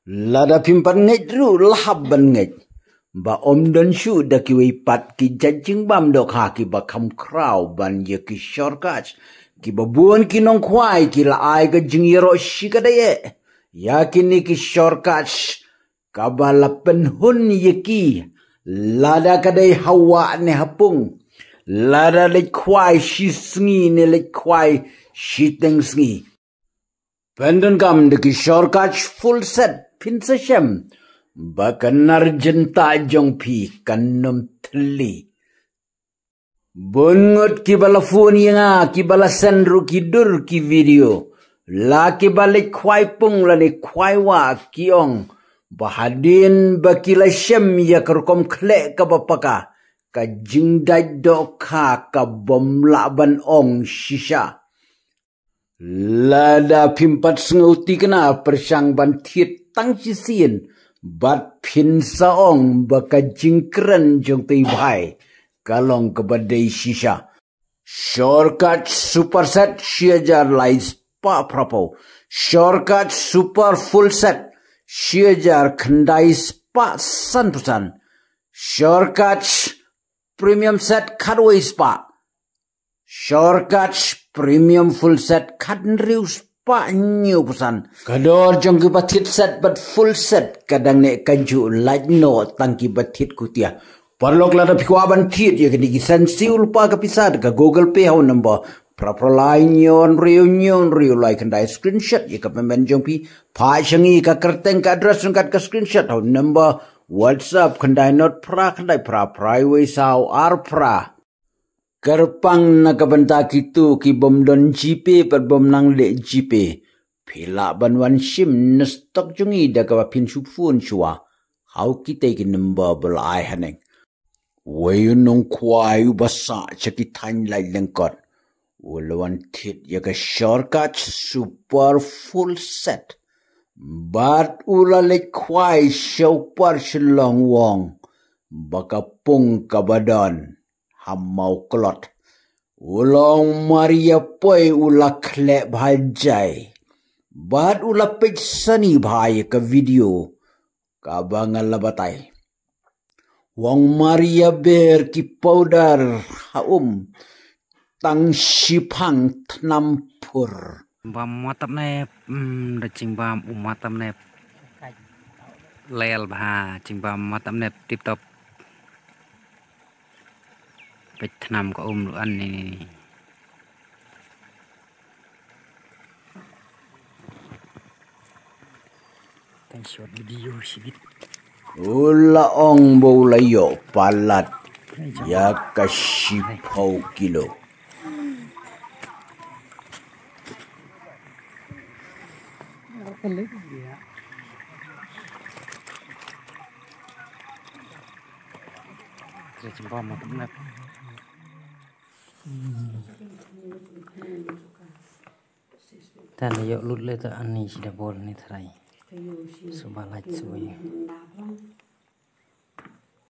Lada pimpan ngej ru lahab ban ngej. Ba om dan shu da ki wipat ki jajing bam dok ha ki ba kam kraw ban ye ki shorkach. Ki ba buon ki nong kwai ki la ai ka jing yero shi ka daye. Ya ki ni ki shorkach. Ka ba la pen hun ye ki. Lada ka day hawa ne hapung. Lada le kwai shi sngi ne le kwai shi teng sngi. Pendon kam de ki shorkach full set pin sa shem. Bakan arjenta jong pi kanum tli. Bungut ki bala phone nga ki bala sendru ki dur ki video. La ki balik kwai pung la ni kwai wa ki ong. Bahadin bakila shem ya kerkom kle ka bapaka. Ka jingdai do ka bom laban ong shisha. Lada pimpat senguti kena persang ban thiet tang sisien. Bat pin saong baka jingkren jong tei bhai kalong kebadai shisha. Shortcut superset shiajar lais pa prapo. Shortcut super full set shiajar khandai spa 100%. Shortcut premium set kadway spa. Shortcut premium full set kadriu spa new pesan. Kador jong ki batit set but full set kadang ne kanju light no tangki batit kutia. Parlok lada pikwa ban tit ya kini kisan siul pa kapisad ka Google Pay hau number praprolai nyon rio like kandai screenshot ya ka pemen jong pi pa shangi ka kerteng ka address ngkat ka screenshot hau number WhatsApp kandai not pra kandai pra private sao ar pra. Kerpang na kabanta kitu ki bom don GP per bom nang le GP. Pila ban wan shim na stok jungi da ka pin shup phone chua. How kita ki number bel ai haneng. Wayu nong kwai basa chaki thain lai lengkot. Ulawan tit ya ka shortcut super full set. Bat ula le kwai shopar shilong wong. Baka pung kabadan. Hamau kelot. Ulong Maria poi ula klek bhajai. Bat ula peksani bhai ke video. Kabangan labatai. Wong Maria ber ki powder haum. Tang shipang tnampur. Bam matam ne dacing bam matam ne lel bha cing bam matam ne tip top. Petnam ko lu an ni. Tang short video sibit. Ula ong bola yo palat. Ya kashipau kilo. Cing bam matam ne. Tan yo lut le ta ani sida bol ni thrai. Subalaj suy.